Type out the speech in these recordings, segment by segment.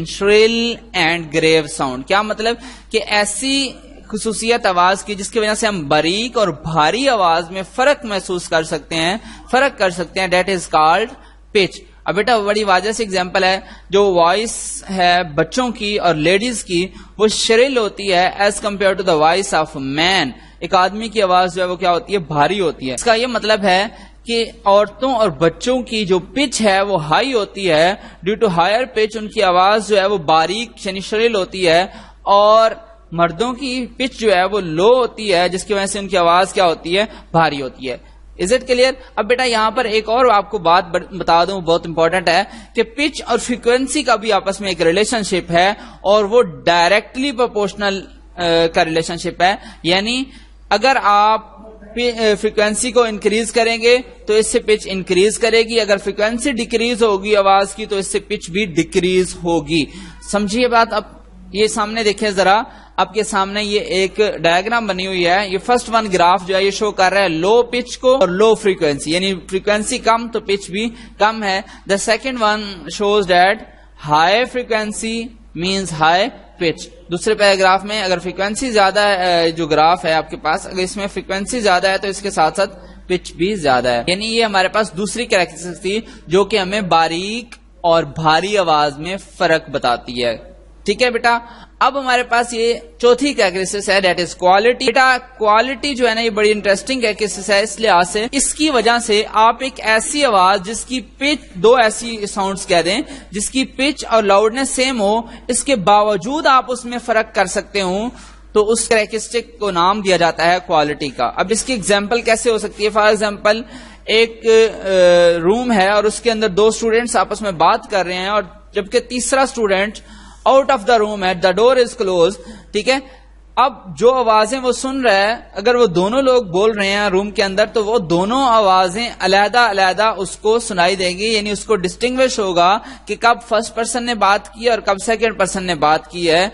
Between shrill and grave sound. کیا مطلب کہ ایسی خصوصیت آواز کی جس کی وجہ سے ہم باریک اور بھاری آواز میں فرق محسوس کر سکتے ہیں, دیٹ از کالڈ پچ. اب بیٹا بڑی واضح سی اگزامپل ہے, جو وائس ہے بچوں کی اور لیڈیز کی وہ شریل ہوتی ہے as compared to the voice of men. ایک آدمی کی آواز جو ہے وہ کیا ہوتی ہے, بھاری ہوتی ہے. اس کا یہ مطلب ہے کہ عورتوں اور بچوں کی جو پچ ہے وہ ہائی ہوتی ہے, ڈیو ٹو ہائر پچ ان کی آواز جو ہے وہ باریک یعنی شریل ہوتی ہے, اور مردوں کی پچ جو ہے وہ لو ہوتی ہے جس کی وجہ سے ان کی آواز کیا ہوتی ہے, بھاری ہوتی ہے. Is it clear? اب بیٹا یہاں پر ایک اور آپ کو بات بتا دوں, بہت امپورٹنٹ ہے کہ پچ اور فریکوینسی کا بھی آپس میں ایک ریلیشن شپ ہے, اور وہ ڈائریکٹلی پروپورشنل کا ریلیشن شپ ہے. یعنی اگر آپ فریکوینسی کو انکریز کریں گے تو اس سے پچ انکریز کرے گی, اگر فریکوینسی ڈیکریز ہوگی آواز کی تو اس سے پچ بھی ڈیکریز ہوگی. سمجھیے بات. اب یہ سامنے دیکھیں ذرا, آپ کے سامنے یہ ایک ڈائیگرام بنی ہوئی ہے. یہ فرسٹ ون گراف جو ہے یہ شو کر رہا ہے لو پچ کو اور لو فریکوینسی, یعنی فریکوینسی کم تو پچ بھی کم ہے. The second one shows that high frequency means high pitch. دوسرے پیراگراف میں اگر فریکوینسی زیادہ ہے, جو گراف ہے آپ کے پاس, اگر اس میں فریکوینسی زیادہ ہے تو اس کے ساتھ ساتھ پچ بھی زیادہ ہے. یعنی یہ ہمارے پاس دوسری کریکٹرسٹک تھی جو کہ ہمیں باریک اور بھاری آواز میں فرق بتاتی ہے. ٹھیک ہے بیٹا. اب ہمارے پاس یہ چوتھی کریکٹرسٹک ہے, that is quality. Beta quality جو ہے نا یہ بڑی انٹرسٹنگ کریکٹرسٹک ہے اس لحاظ سے, اس کی وجہ سے آپ ایک ایسی آواز جس کی پچ, دو ایسی ساؤنڈز کہہ دیں جس کی پچ اور لاؤڈنس سیم ہو, اس کے باوجود آپ اس میں فرق کر سکتے ہوں, تو اس کریکٹرسٹک کو نام دیا جاتا ہے کوالٹی کا. اب اس کی ایگزامپل کیسے ہو سکتی ہے؟ فار ایگزامپل ایک روم ہے اور اس کے اندر دو اسٹوڈینٹس آپس میں بات کر رہے ہیں, اور جبکہ تیسرا اسٹوڈینٹ آؤٹ آف دا روم ہے, دا ڈور از کلوز. ٹھیک ہے. اب جو آوازیں وہ سن رہا ہے, اگر وہ دونوں لوگ بول رہے ہیں روم کے اندر تو وہ دونوں آوازیں علیحدہ علیحدہ اس کو سنائی دیں گی, یعنی اس کو ڈسٹنگوش ہوگا کہ کب فرسٹ پرسن نے بات کی اور کب سیکنڈ پرسن نے بات کی ہے.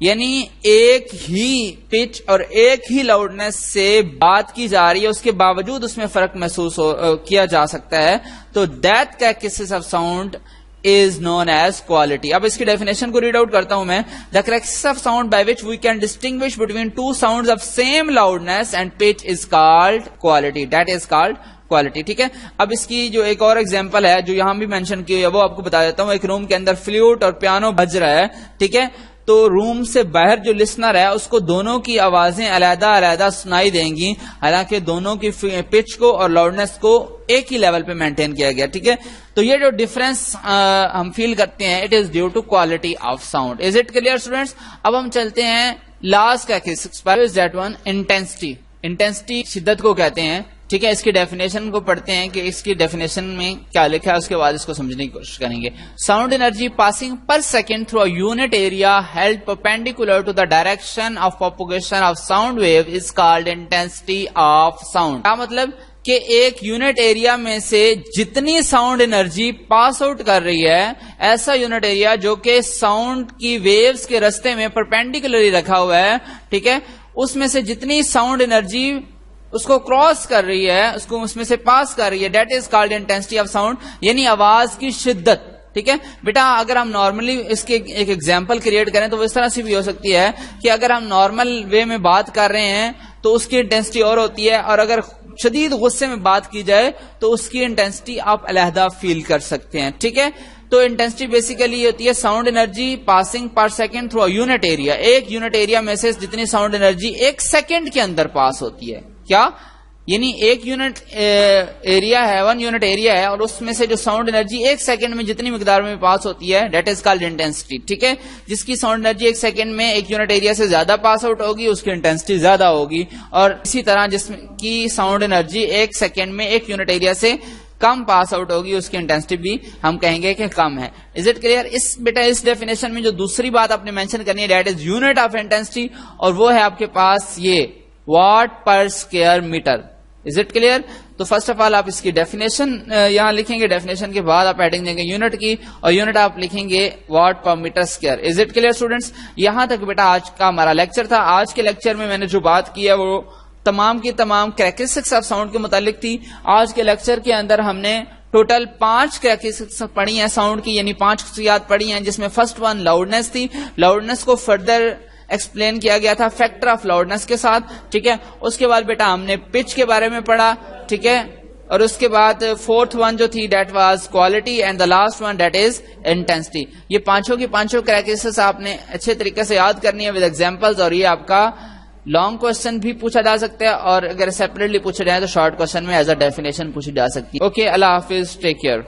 یعنی ایک ہی پچ اور ایک ہی لاؤڈنس سے بات کی جا رہی ہے, اس کے باوجود اس میں فرق محسوس کیا جا سکتا ہے. تو that characteristic of sound is known as quality. اب اس کی ڈیفینیشن کو ریڈ آؤٹ کرتا ہوں میں. The characteristic of sound by which we can distinguish between two sounds of same loudness and pitch is called quality. That is called quality. ٹھیک ہے. اب اس کی جو ایک اور ایگزامپل ہے جو یہاں بھی مینشن کی ہے وہ آپ کو بتا دیتا ہوں. ایک روم کے اندر فلوٹ اور پیانو بج رہا ہے. ٹھیک ہے. تو روم سے باہر جو لسنر ہے اس کو دونوں کی آوازیں علیحدہ علیحدہ سنائی دیں گی, حالانکہ دونوں کی پچ کو اور لاؤڈنس کو ایک ہی لیول پہ مینٹین کیا گیا. ٹھیک ہے. تو یہ جو ڈفرنس ہم فیل کرتے ہیں, it is due to quality of sound. Is it clear students? اب ہم چلتے ہیں لاسٹ کریکٹرسٹک پر, دیٹ ون انٹینسٹی. انٹینسٹی شدت کو کہتے ہیں. ٹھیک ہے. اس کی ڈیفینیشن کو پڑھتے ہیں کہ اس کی ڈیفینیشن میں کیا لکھا ہے, اس کے بعد اس کو سمجھنے کی کوشش کریں گے. Sound energy passing per second through a unit area held perpendicular to the direction of propagation of sound wave is called intensity of sound. کیا مطلب کہ ایک یونٹ ایریا میں سے جتنی ساؤنڈ انرجی پاس آؤٹ کر رہی ہے, ایسا یونٹ ایریا جو کہ ساؤنڈ کی ویوز کے رستے میں پرپینڈیکولرلی رکھا ہوا ہے, ٹھیک ہے, اس میں سے جتنی ساؤنڈ انرجی اس کو کراس کر رہی ہے, اس کو اس میں سے پاس کر رہی ہے, that is called intensity of sound, یعنی آواز کی شدت. ٹھیک ہے بیٹا. اگر ہم نارملی اس کے ایک ایگزامپل کریٹ کریں تو وہ اس طرح سے بھی ہو سکتی ہے کہ اگر ہم نارمل وے میں بات کر رہے ہیں تو اس کی انٹینسٹی اور ہوتی ہے, اور اگر شدید غصے میں بات کی جائے تو اس کی انٹینسٹی آپ علیحدہ فیل کر سکتے ہیں. ٹھیک ہے. تو انٹینسٹی بیسیکلی یہ ہوتی ہے sound energy passing per second through unit area. ایک یونٹ ایریا میں سے جتنی ساؤنڈ انرجی ایک سیکنڈ کے اندر پاس ہوتی ہے. کیا یعنی ایک یونٹ ایریا ہے, 1 یونٹ ایریا ہے, اور اس میں سے جو ساؤنڈ انرجی ایک سیکنڈ میں جتنی مقدار میں پاس ہوتی ہے, دیٹ از کالڈ انٹینسٹی. ٹھیک ہے. جس کی ساؤنڈ انرجی ایک سیکنڈ میں ایک یونٹ ایریا سے زیادہ پاس آؤٹ ہوگی اس کی انٹینسٹی زیادہ ہوگی, اور اسی طرح جس کی ساؤنڈ انرجی ایک سیکنڈ میں ایک یونٹ ایریا سے کم پاس آؤٹ ہوگی اس کی انٹینسٹی بھی ہم کہیں گے کہ کم ہے. Is it clear? اس بیٹا اس ڈیفینیشن میں جو دوسری بات آپ نے مینشن کرنی ہے, that is unit of intensity, اور وہ ہے آپ کے پاس یہ watt per square metre. Is it clear? تو فرسٹ آف آل آپ اس کی ڈیفینیشن یہاں لکھیں گے, ڈیفینیشن کے بعد آپ ایڈنگ دیں گے یونٹ کی, اور یونٹ آپ لکھیں گے watt per metre square. Is it clear students? یہاں تک بیٹا آج کا ہمارا لیکچر تھا. آج کے لیکچر میں میں نے جو بات کی ہے وہ تمام کی تمام کریکٹرسٹکس آف ساؤنڈ کے متعلق تھی. آج کے لیکچر کے اندر ہم نے ٹوٹل 5 کریکٹرسٹکس پڑھی ہیں ساؤنڈ کی، یعنی 5 خصوصیات پڑھی ہیں، جس میں فرسٹ ون لاؤڈنس تھی. لاؤڈنس کو فردر ایکسپلین کیا گیا تھا فیکٹر آف لاؤڈنس کے ساتھ. ٹھیک ہے، اس کے بعد بیٹا ہم نے پچ کے بارے میں پڑھا. ٹھیک ہے، اور اس کے بعد فورتھ ون جو تھی that was quality and the last one that is intensity. یہ پانچوں کی پانچوں کریکٹرسٹکس آپ نے اچھے طریقے سے یاد کرنی ہے ود ایگزامپلز، اور یہ آپ کا لانگ کوشچن بھی پوچھا جا سکتا ہے، اور اگر سیپریٹلی پوچھا جائے تو شارٹ کوشچن میں ایز اے ڈیفینیشن پوچھی جا سکتی ہے. اوکے، اللہ حافظ، ٹیک کیئر.